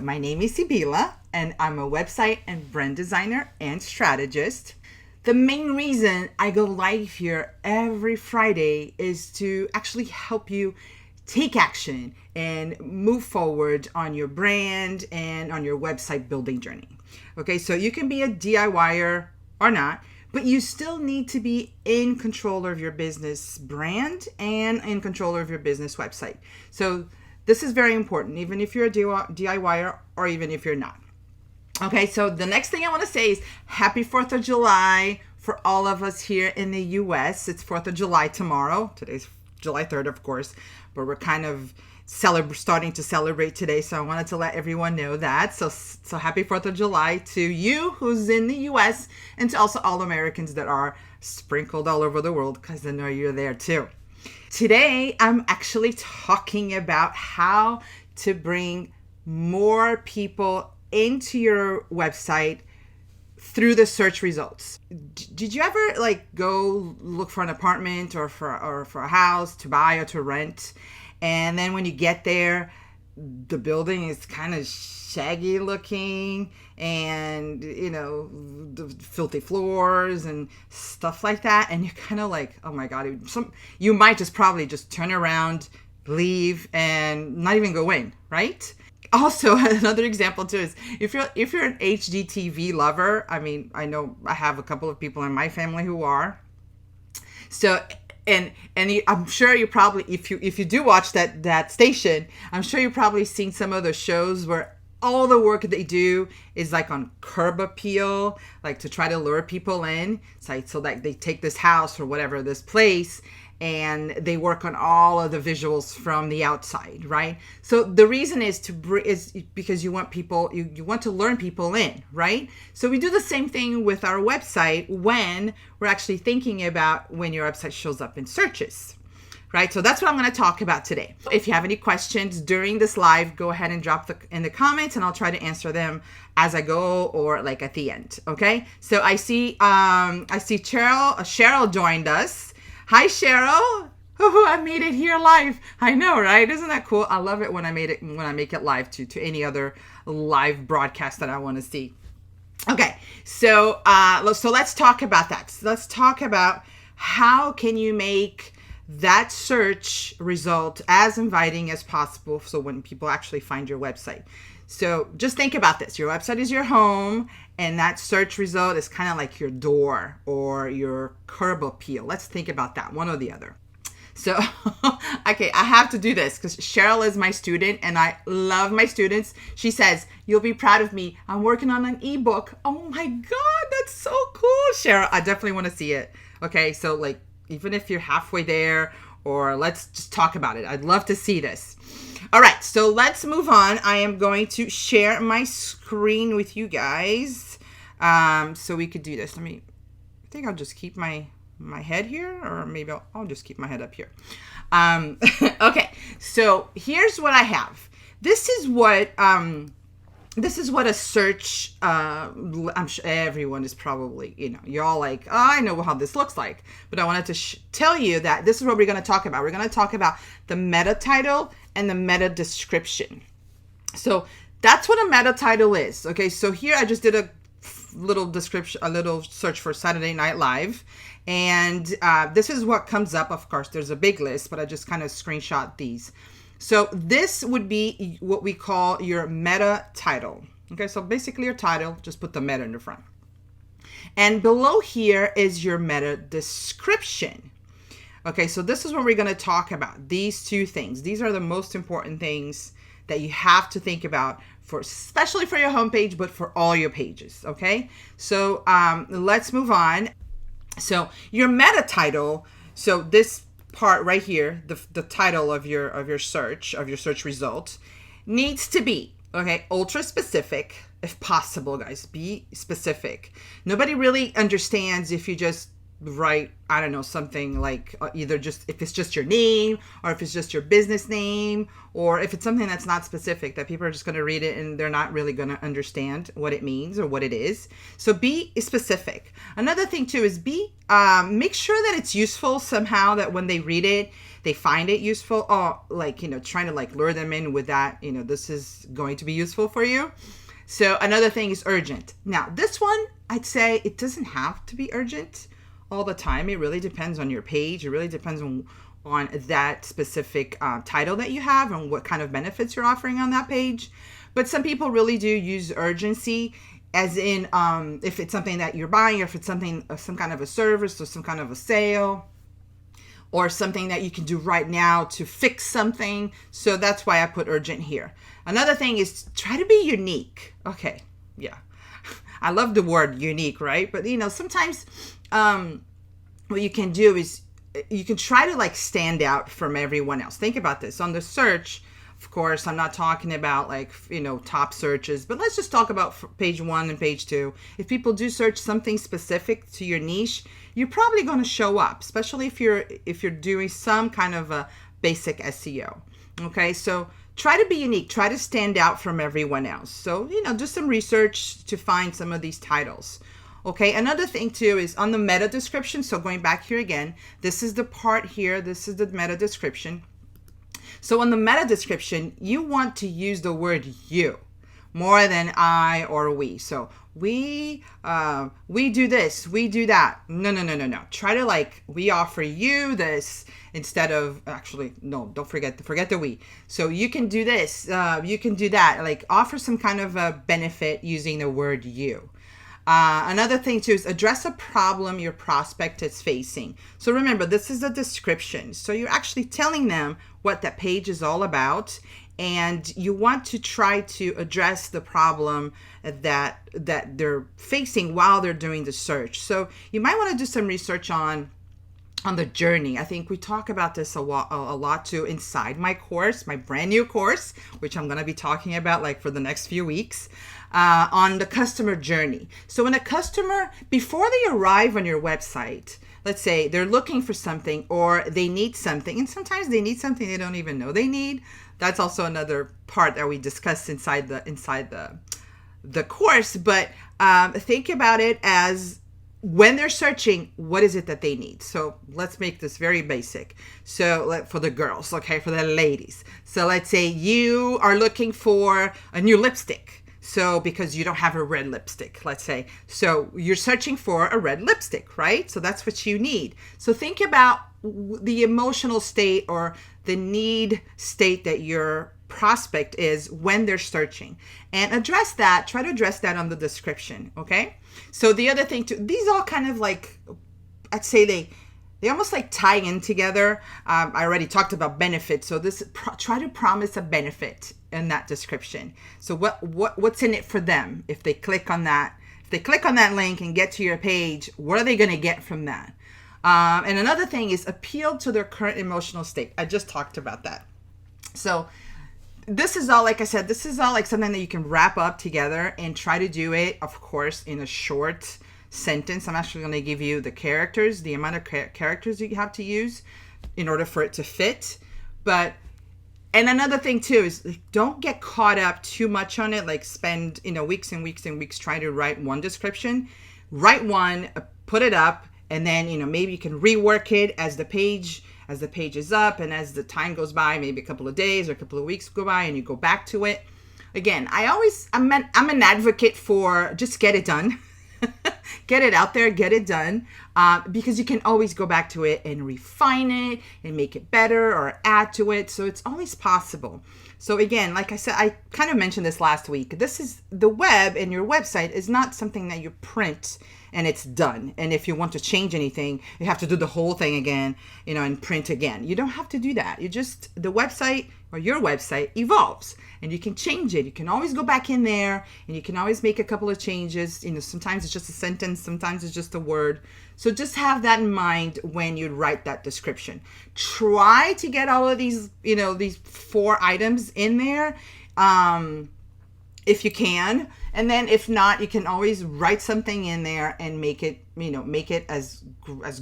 My name is Sibila, and I'm a website and brand designer and strategist. The main reason I go live here every Friday is to actually help you take action and move forward on your brand and on your website building journey. Okay, so you can be a DIYer or not, but you still need to be in control of your business brand and in control of your business website. So this is very important, even if you're a DIYer or even if you're not. Okay, so the next thing I want to say is happy 4th of July for all of us here in the US. It's 4th of July tomorrow. Today's July 3rd, of course, but we're kind of starting to celebrate today. So I wanted to let everyone know that. So happy 4th of July to you who's in the US and to also all Americans that are sprinkled all over the world, because I know you're there too. Today, I'm actually talking about how to bring more people into your website through the search results. Did you ever go look for an apartment or for a house to buy or to rent, and then when you get there, the building is kind of shaggy looking, and the filthy floors and stuff like that, and you're kind of like, oh my god, you might just probably just turn around, leave, and not even go in, right? Also, another example too is if you're an HGTV lover. I mean, I know I have a couple of people in my family who are. So, I'm sure you probably, if you do watch that station, I'm sure you've probably seen some of the shows where all the work they do is like on curb appeal, like to try to lure people in. So that they take this house or whatever, this place, and they work on all of the visuals from the outside, right? So the reason is because you want people, you want to learn people in, right? So we do the same thing with our website when we're actually thinking about when your website shows up in searches, right? So that's what I'm going to talk about today. If you have any questions during this live, go ahead and drop in the comments, and I'll try to answer them as I go or like at the end. Okay. So I see Cheryl joined us. Hi, Cheryl. Oh, I made it here live. I know, right? Isn't that cool? I love it when I make it live to any other live broadcast that I want to see. Okay, so let's talk about that. So let's talk about how can you make that search result as inviting as possible, so when people actually find your website. So just think about this. Your website is your home, and that search result is kind of like your door or your curb appeal. Let's think about that, one or the other. So, okay, I have to do this because Cheryl is my student and I love my students. She says, you'll be proud of me. I'm working on an ebook. Oh my God, that's so cool, Cheryl. I definitely want to see it. Okay, so even if you're halfway there, or let's just talk about it. I'd love to see this. All right, so let's move on. I am going to share my screen with you guys so we could do this. I think I'll just keep my head here, or maybe I'll just keep my head up here. Okay, so here's what I have. This is what a search, I'm sure everyone is probably, you're all like, oh, I know how this looks like. But I wanted to tell you that this is what we're going to talk about. We're going to talk about the meta title and the meta description. So that's what a meta title is. Okay, so here I just did a little description, a little search for Saturday Night Live. And this is what comes up. Of course, there's a big list, but I just kind of screenshot these. So this would be what we call your meta title. Okay, so basically your title, just put the meta in the front. And below here is your meta description. Okay, so this is what we're going to talk about. These two things. These are the most important things that you have to think about, especially for your homepage, but for all your pages. Okay, so let's move on. So your meta title, so this part right here, the title of your search result needs to be, okay, ultra specific if possible, guys. Be specific. Nobody really understands if you just write, I don't know, something like either just if it's just your name, or if it's just your business name, or if it's something that's not specific, that people are just going to read it and they're not really going to understand what it means or what it is. So be specific. Another thing too is make sure that it's useful somehow, that when they read it, they find it useful, or like, trying to like lure them in with that, this is going to be useful for you. So another thing is urgent. Now this one, I'd say it doesn't have to be urgent all the time. It really depends on your page. It really depends on that specific title that you have and what kind of benefits you're offering on that page. But some people really do use urgency, as in if it's something that you're buying, or if it's something, some kind of a service or some kind of a sale, or something that you can do right now to fix something. So that's why I put urgent here. Another thing is try to be unique. Okay, yeah. I love the word unique, right? But sometimes what you can do is you can try to like stand out from everyone else. Think about this. On the search, of course, I'm not talking about like, top searches, but let's just talk about page 1 and page 2. If people do search something specific to your niche, you're probably going to show up, especially if you're doing some kind of a basic SEO. Okay, so try to be unique, try to stand out from everyone else. So, do some research to find some of these titles. Okay, another thing too is on the meta description. So going back here again, this is the part here, this is the meta description. So on the meta description, you want to use the word you more than I or we. So we do this, we do that. No. Try to like, we offer you this instead of, actually, no, don't forget the we. So you can do this, you can do that. Like offer some kind of a benefit using the word you. Another thing too is address a problem your prospect is facing. So remember, this is a description. So you're actually telling them what that page is all about, and you want to try to address the problem that they're facing while they're doing the search. So you might want to do some research on the journey. I think we talk about this a lot too inside my course, my brand new course, which I'm going to be talking about like for the next few weeks, on the customer journey. So when a customer, before they arrive on your website, let's say they're looking for something or they need something, and sometimes they need something they don't even know they need. That's also another part that we discussed inside the course. But think about it as, when they're searching, what is it that they need? So let's make this very basic. So for the girls, okay, for the ladies. So let's say you are looking for a new lipstick. So because you don't have a red lipstick, let's say. So you're searching for a red lipstick, right? So that's what you need. So think about the emotional state or the need state that your prospect is when they're searching, and address that. Try to address that on the description. Okay. So the other thing too, these all kind of like, I'd say they almost like tie in together. I already talked about benefits. So try to promise a benefit in that description. So what's in it for them? If they click on that link and get to your page, what are they going to get from that? And another thing is appeal to their current emotional state. I just talked about that. So this is all, like I said, this is all like something that you can wrap up together and try to do it, of course, in a short sentence. I'm actually going to give you the characters, the amount of characters you have to use in order for it to fit. And another thing too is don't get caught up too much on it. Like spend, weeks and weeks and weeks trying to write one description. Write one, put it up, and then, maybe you can rework it as the page is up, and as the time goes by, maybe a couple of days or a couple of weeks go by and you go back to it. Again, I'm an advocate for just get it done. Get it out there, get it done, because you can always go back to it and refine it and make it better or add to it. So it's always possible. So again, like I said, I kind of mentioned this last week. This is the web, and your website is not something that you print and it's done. And if you want to change anything, you have to do the whole thing again, and print again. You don't have to do that. The website or your website evolves, and you can change it. You can always go back in there and you can always make a couple of changes. Sometimes it's just a sentence, sometimes it's just a word. So just have that in mind when you write that description. Try to get all of these, these 4 items in there. if you can. And then if not, you can always write something in there and make it, make it as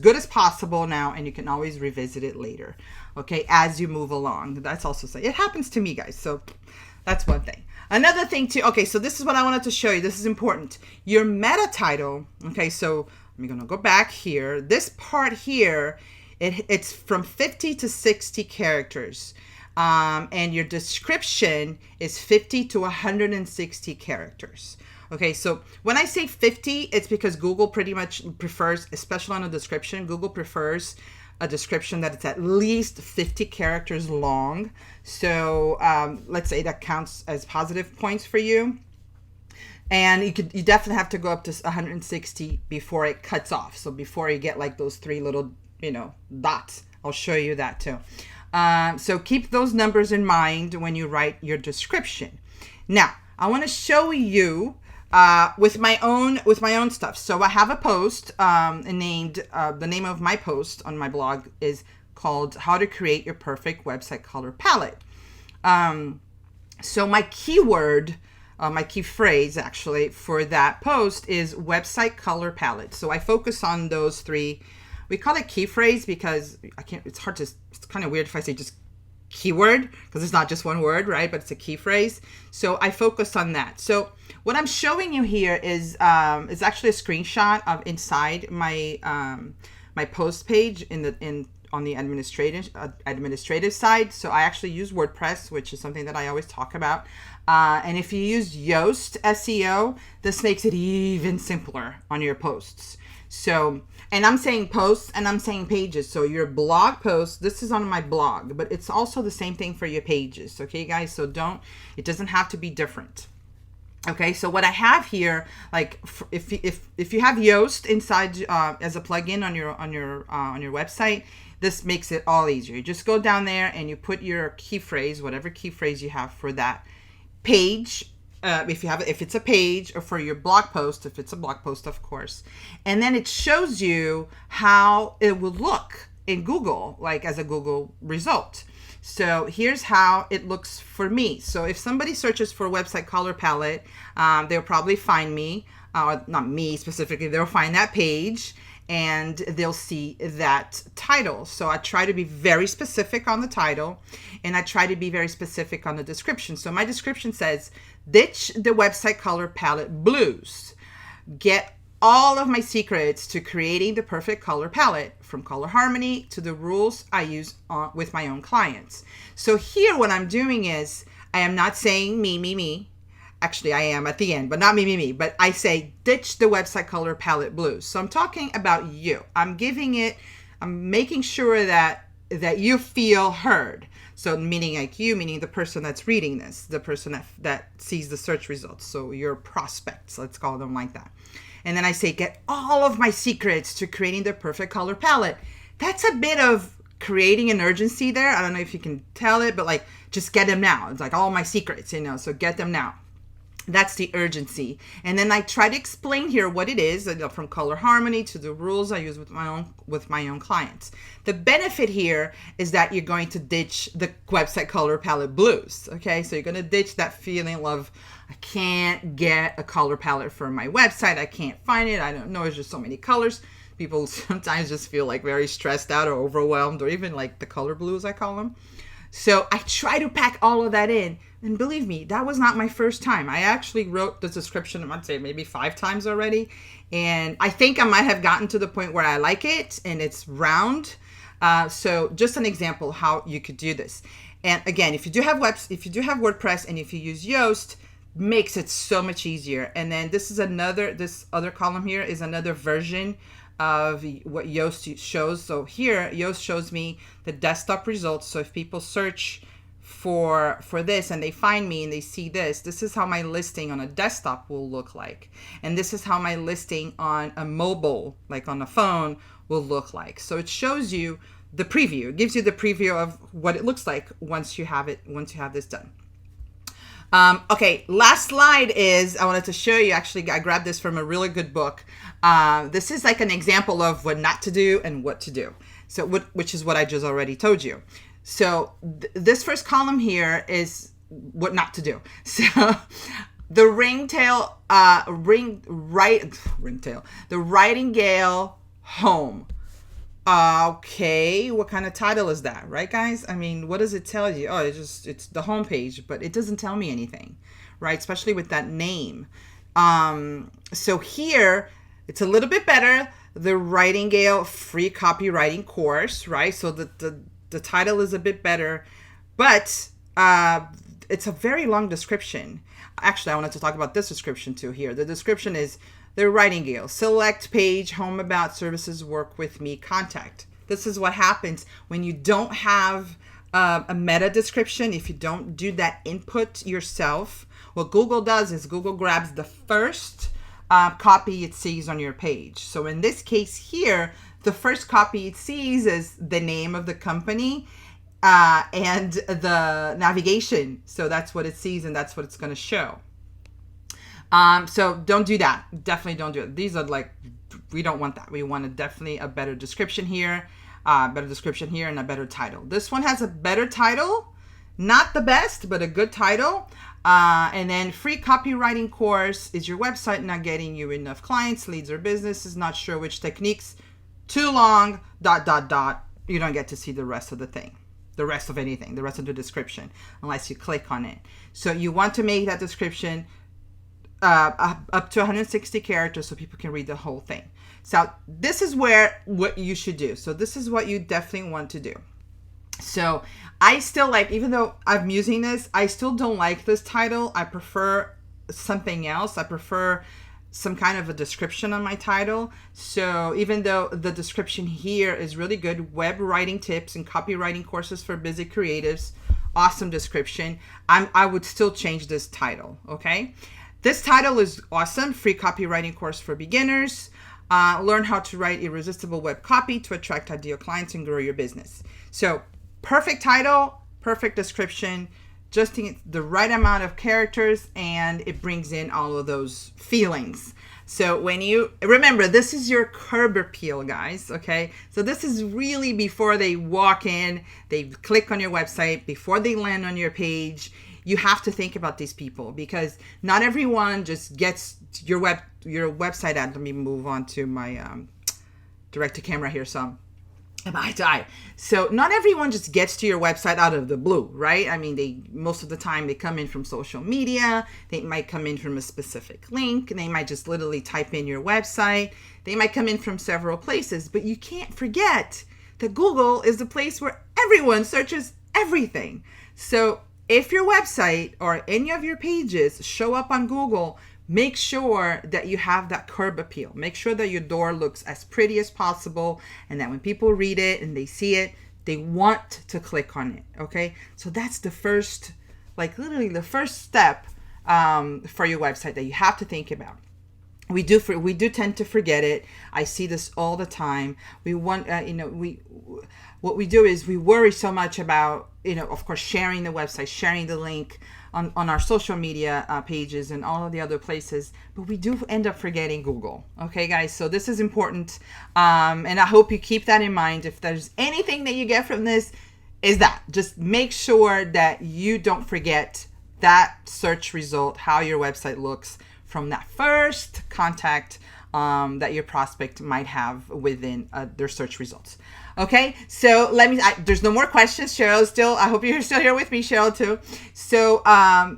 good as possible now, and you can always revisit it later, okay, as you move along. That's also it happens to me, guys. So that's one thing. Another thing too, okay, so this is what I wanted to show you. This is important. Your meta title, okay, so I'm gonna go back here. This part here, it's from 50 to 60 characters. And your description is 50 to 160 characters. Okay, so when I say 50, it's because Google pretty much prefers, especially on a description, Google prefers a description that it's at least 50 characters long. So let's say that counts as positive points for you. And you definitely have to go up to 160 before it cuts off. So before you get like those three little, dots. I'll show you that too. So keep those numbers in mind when you write your description. Now, I want to show you with my own stuff. So I have a post named, the name of my post on my blog is called How to Create Your Perfect Website Color Palette. So my keyword, my key phrase actually for that post is website color palette. So I focus on those three. We call it key phrase because it's kind of weird if I say just keyword because it's not just one word, right? But it's a key phrase. So I focus on that. So what I'm showing you here is actually a screenshot of inside my my post page on the administrative side. So I actually use WordPress, which is something that I always talk about. And if you use Yoast SEO, this makes it even simpler on your posts. So, and I'm saying posts and I'm saying pages. So your blog post, this is on my blog, but it's also the same thing for your pages. Okay, guys. So it doesn't have to be different. Okay. So what I have here, like if you have Yoast inside as a plugin on your website, this makes it all easier. You just go down there and you put your key phrase, whatever key phrase you have for that page. If it's a page, or for your blog post, if it's a blog post, of course. And then it shows you how it will look in Google, like as a Google result. So here's how it looks for me. So if somebody searches for website color palette, they'll probably find me, not me specifically, they'll find that page and they'll see that title. So I try to be very specific on the title and I try to be very specific on the description. So my description says, ditch the website color palette blues. Get all of my secrets to creating the perfect color palette, from color harmony to the rules I use with my own clients. So here what I'm doing is, I am not saying me. Actually, I am at the end, but not me. But I say ditch the website color palette blues. So I'm talking about you. I'm making sure that you feel heard. So meaning the person that's reading this, the person that sees the search results. So your prospects, let's call them like that. And then I say, get all of my secrets to creating the perfect color palette. That's a bit of creating an urgency there. I don't know if you can tell it, but like, just get them now. It's like all my secrets, so get them now. That's the urgency. And then I try to explain here what it is, from color harmony to the rules I use with my own clients. The benefit here is that you're going to ditch the website color palette blues. Okay, so you're going to ditch that feeling of, I can't get a color palette for my website. I can't find it. I don't know. There's just so many colors. People sometimes just feel like very stressed out or overwhelmed, or even like the color blues, I call them. So I try to pack all of that in. And believe me, that was not my first time. I actually wrote the description, I'd say maybe 5 times already. And I think I might have gotten to the point where I like it and it's round. So just an example how you could do this. And again, if you do have WordPress and if you use Yoast, makes it so much easier. And then this other column here is another version of what Yoast shows. So here, Yoast shows me the desktop results. So if people search for this and they find me and they see this is how my listing on a desktop will look like. And this is how my listing on a mobile, like on a phone, will look like. So it shows you the preview. It gives you the preview of what it looks like once you have this done. Okay, last slide is, I wanted to show you, actually, I grabbed this from a really good book. This is like an example of what not to do and what to do. So which is what I just already told you. So this first column here is what not to do. So the ringtail, the Writingale home. Okay, what kind of title is that, right, guys? I mean, what does it tell you? Oh, it's the homepage, but it doesn't tell me anything, right? Especially with that name. So here, it's a little bit better. The Writingale free copywriting course, right? So the title is a bit better, but it's a very long description. Actually, I wanted to talk about this description too here. The description is the Writingale select page, home about services, work with me, contact. This is what happens when you don't have a meta description. If you don't do that input yourself, what Google does is Google grabs the first copy it sees on your page. So in this case here, the first copy it sees is the name of the company and the navigation. So that's what it sees and that's what it's going to show. So don't do that. Definitely don't do it. These are like, we don't want that. We want definitely a better description here, and a better title. This one has a better title, not the best, but a good title. And then free copywriting course. Is your website not getting you enough clients, leads, or businesses? Not sure which techniques? Too long, ... You don't get to see the rest of the thing, the rest of anything, the rest of the description, unless you click on it. So you want to make that description up to 160 characters so people can read the whole thing. So this is what you should do. So this is what you definitely want to do. So I still like, even though I'm using this, I still don't like this title. I prefer something else. I prefer some kind of a description on my title. So even though the description here is really good, web writing tips and copywriting courses for busy creatives, awesome description, I would still change this title, okay? This title is awesome, free copywriting course for beginners. Learn how to write irresistible web copy to attract ideal clients and grow your business. So perfect title, perfect description, just the right amount of characters, and it brings in all of those feelings. So when you remember, this is your curb appeal, guys. Okay, so this is really before they walk in, they click on your website, before they land on your page. You have to think about these people, because not everyone just gets your website ad. Let me move on to my direct to camera here. So I might die. So not everyone just gets to your website out of the blue, right? I mean, most of the time they come in from social media. They might come in from a specific link. They might just literally type in your website. They might come in from several places, but you can't forget that Google is the place where everyone searches everything. So if your website or any of your pages show up on Google, make sure that you have that curb appeal. Make sure that your door looks as pretty as possible, and that when people read it and they see it, they want to click on it, okay? So that's the first, like literally the first step for your website that you have to think about. We do tend to forget it. I see this all the time. What we do is we worry so much about, of course, sharing the website, sharing the link on our social media pages and all of the other places, but we do end up forgetting Google. Okay, guys, so this is important. And I hope you keep that in mind. If there's anything that you get from this, is that just make sure that you don't forget that search result, how your website looks from that first contact that your prospect might have within their search results. Okay, so there's no more questions. Cheryl still, I hope you're still here with me, Cheryl, too. So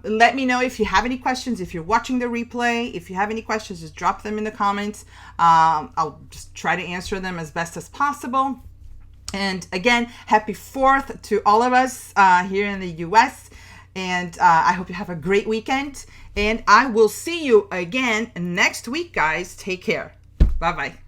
let me know if you have any questions. If you're watching the replay, if you have any questions, just drop them in the comments. I'll just try to answer them as best as possible. And again, happy 4th to all of us here in the US. And I hope you have a great weekend. And I will see you again next week, guys. Take care. Bye-bye.